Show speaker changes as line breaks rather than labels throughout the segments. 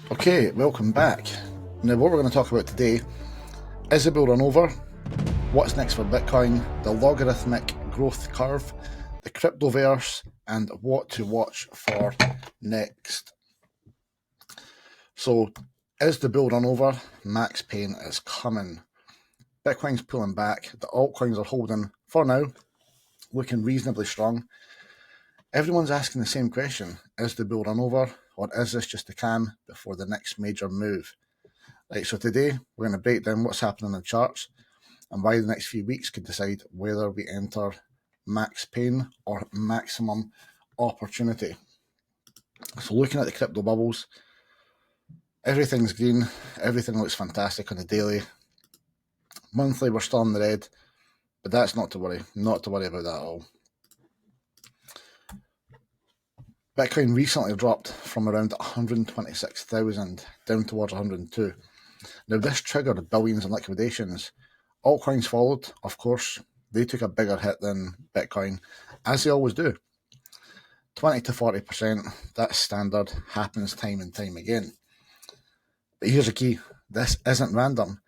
Okay, welcome back. Now, what we're going to talk about today is the bull run over, what's next for Bitcoin, the logarithmic growth curve, the cryptoverse, and what to watch for next. So, is the bull run over? Max Pain is coming. Bitcoin's pulling back. The altcoins are holding for now, looking reasonably strong. Everyone's asking the same question: is the bull run over, or is this just a cam before the next major move? Right, so today we're going to break down what's happening in the charts and why the next few weeks could decide whether we enter max pain or maximum opportunity. So looking at the crypto bubbles, everything's green, everything looks fantastic on the daily. Monthly, we're still in the red, but that's not to worry about that at all. Bitcoin recently dropped from around 126,000 down towards 102. Now, this triggered billions in liquidations. Altcoins followed, of course. They took a bigger hit than Bitcoin, as they always do. 20 to 40%, that's standard, happens time and time again. But here's the key: this isn't random.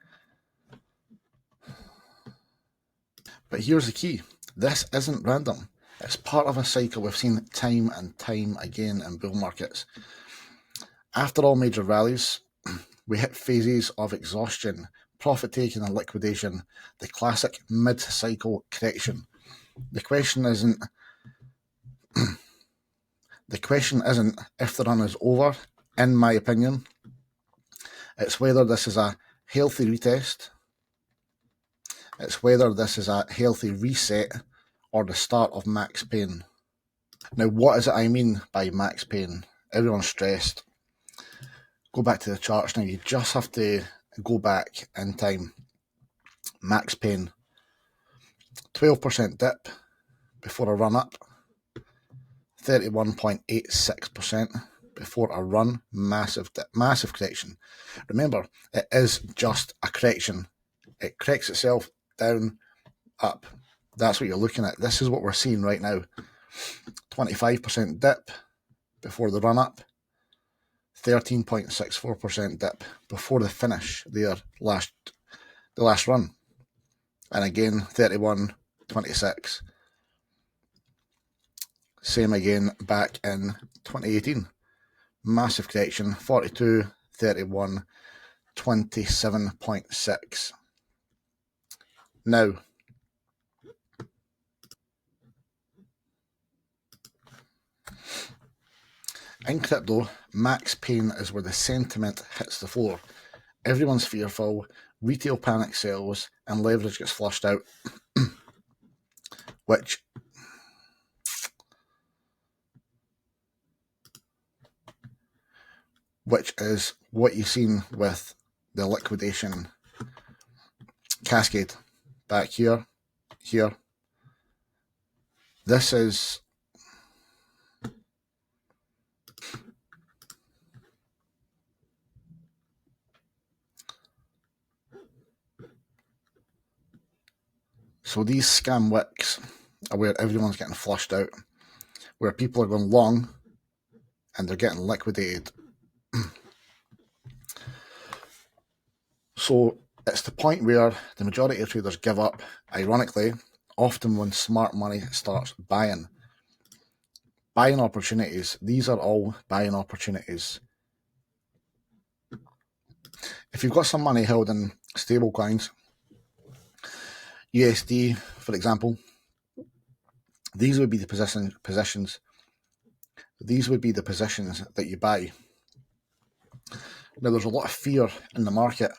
It's part of a cycle we've seen time and time again in bull markets. After all major rallies, we hit phases of exhaustion, profit taking and liquidation, the classic mid-cycle correction. The question isn't if the run is over, in my opinion. It's whether this is a healthy retest, it's whether this is a healthy reset, or the start of max pain. Now, what is it I mean by max pain? Everyone's stressed. Go back to the charts now. You just have to go back in time. Max pain. 12% dip before a run up. 31.86% before a run. Massive dip, massive correction. Remember, it is just a correction. It corrects itself down, up. That's what you're looking at. This is what we're seeing right now. 25% dip before the run up. 13.64% dip before the finish there, the last run. And again, 31.26. Same again back in 2018. Massive correction, 42, 31, 27.6. Now, in crypto, max pain is where the sentiment hits the floor. Everyone's fearful, retail panic sells, and leverage gets flushed out, which is what you've seen with the liquidation cascade. Back here. This is so these scam wicks are where everyone's getting flushed out, where people are going long and they're getting liquidated. So it's the point where the majority of traders give up, ironically, often when smart money starts buying opportunities. These are all buying opportunities. If you've got some money held in stable coins, USD, for example, these would be the positions. These would be the positions that you buy. Now, there's a lot of fear in the market,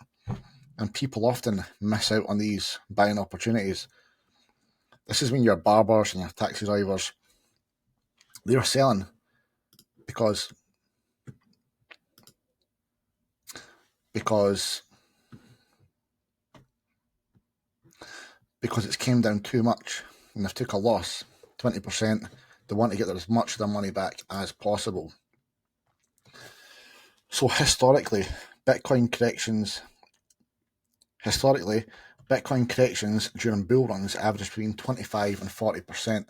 and people often miss out on these buying opportunities. This is when your barbers and your taxi drivers, they're selling because it's came down too much and they've took a loss, 20%. They want to get as much of their money back as possible. So historically, Bitcoin corrections during bull runs average between 25 and 40%,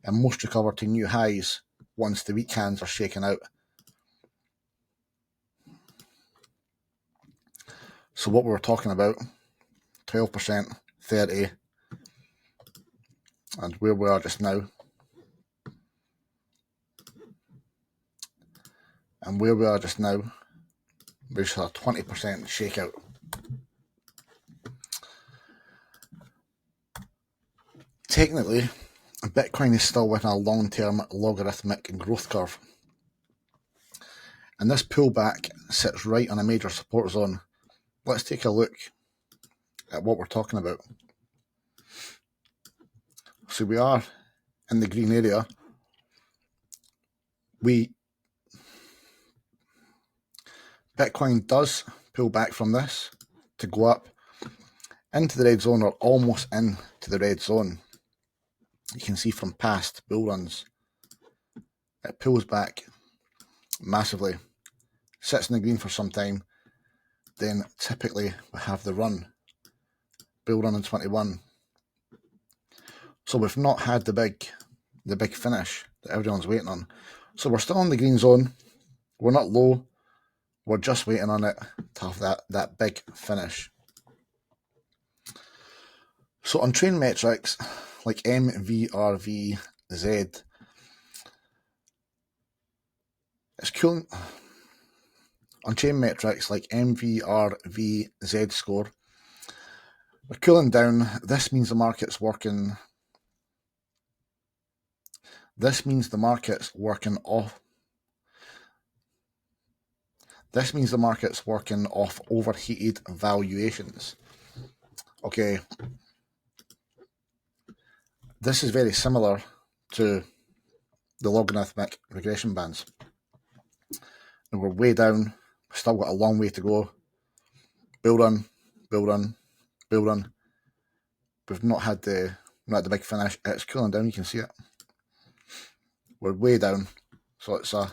and most recover to new highs once the weak hands are shaken out. So what we were talking about, 12%, 30%, and where we are just now, we just had a 20% shakeout. Technically, Bitcoin is still within a long-term logarithmic growth curve. And this pullback sits right on a major support zone. Let's take a look at what we're talking about. So we are in the green area. Bitcoin does pull back from this to go up into the red zone, or almost into the red zone. You can see from past bull runs, it pulls back massively, sits in the green for some time, then typically we have the run, bull run in 21. So we've not had the big finish that everyone's waiting on. So we're still in the green zone, we're not low, we're just waiting on it to have that big finish. So on train metrics like MVRVZ, it's cool. On chain metrics like MVRVZ score, we're cooling down. This means the market's working. This means the market's working off. This means the market's working off overheated valuations. Okay. This is very similar to the logarithmic regression bands. And we're way down. We've still got a long way to go. Bull run, bull run, bull run. We've not had the big finish. It's cooling down. You can see it. We're way down. So it's a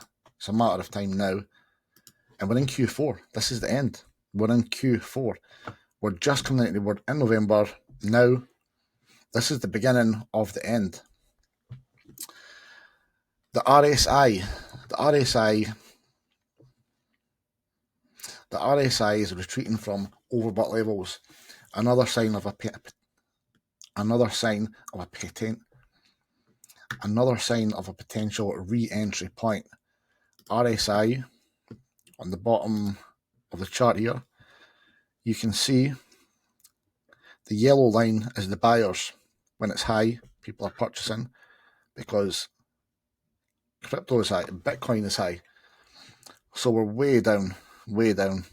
matter of time now. And we're in Q4. This is the end. We're in Q4. We're just coming into, we're in November now. This is the beginning of the end. The RSI is retreating from overbought levels. Another sign of a potential re-entry point. RSI on the bottom of the chart here, you can see the yellow line is the buyers. When it's high, people are purchasing because crypto is high, Bitcoin is high. So we're way down, way down.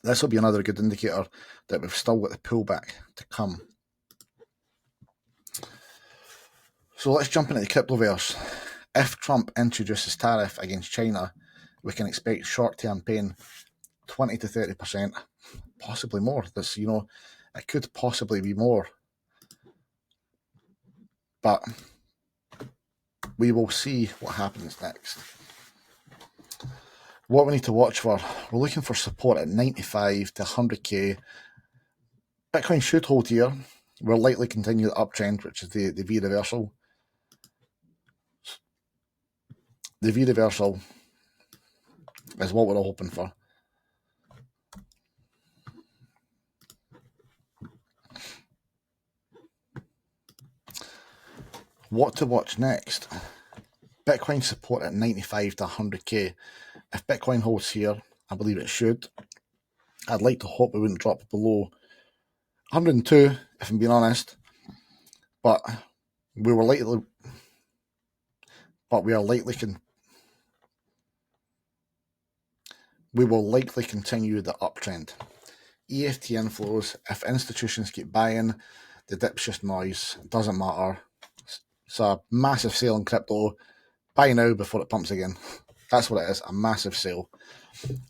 This will be another good indicator that we've still got the pullback to come. So let's jump into the cryptoverse. If Trump introduces tariff against China, we can expect short-term pain, 20 to 30%, possibly more. This, it could possibly be more. But we will see what happens next. What we need to watch for, we're looking for support at 95 to 100k. Bitcoin should hold here. We'll likely continue the uptrend, which is the V reversal. The V reversal is what we're all hoping for. What to watch next? Bitcoin support at 95 to 100k. If Bitcoin holds here, I believe it should. I'd like to hope it wouldn't drop below 102, if I'm being honest. But we are likely continue the uptrend. EFT inflows, if institutions keep buying, the dip's just noise. It doesn't matter. It's a massive sale in crypto. Buy now before it pumps again. That's what it is, a massive sale.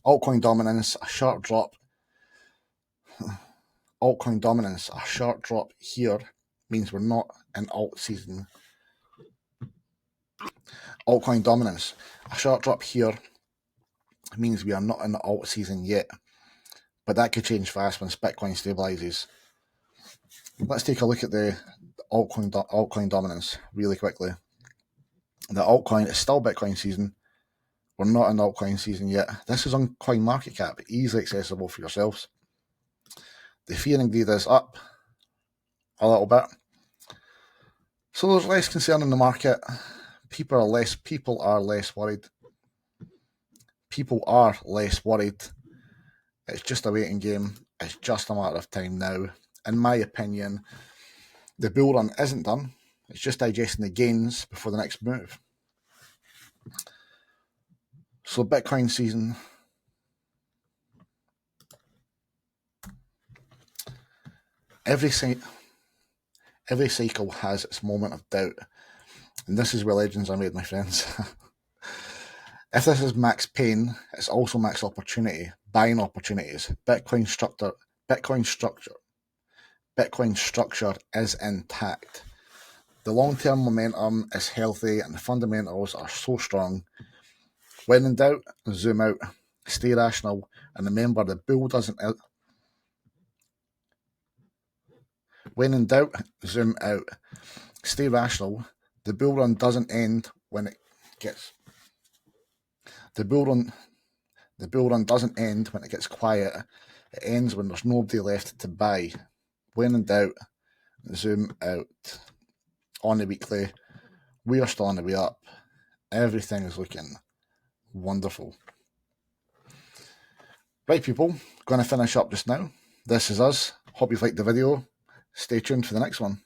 Altcoin dominance, a sharp drop. Altcoin dominance, a sharp drop here means we're not in alt season. Altcoin dominance, a sharp drop here means we are not in the alt season yet. But that could change fast once Bitcoin stabilizes. Let's take a look at the altcoin dominance really quickly. The altcoin is still Bitcoin season. We're not in altcoin season yet. This is on CoinMarketCap, easily accessible for yourselves. The fear and greed is up a little bit. So there's less concern in the market. People are less worried. People are less worried. It's just a waiting game. It's just a matter of time now. In my opinion, the bull run isn't done. It's just digesting the gains before the next move. So Bitcoin season, every cycle has its moment of doubt. And this is where legends are made, my friends. If this is max pain, it's also max opportunity, buying opportunities. Bitcoin structure is intact. The long-term momentum is healthy and the fundamentals are so strong. When in doubt, zoom out, stay rational, and remember the bull doesn't. When in doubt, zoom out, stay rational. The bull run doesn't end when it gets. The bull run doesn't end when it gets quiet. It ends when there's nobody left to buy. When in doubt, zoom out. On the weekly, we are still on the way up. Everything is looking wonderful. Right, people, going to finish up just now. This is us. Hope you've liked the video. Stay tuned for the next one.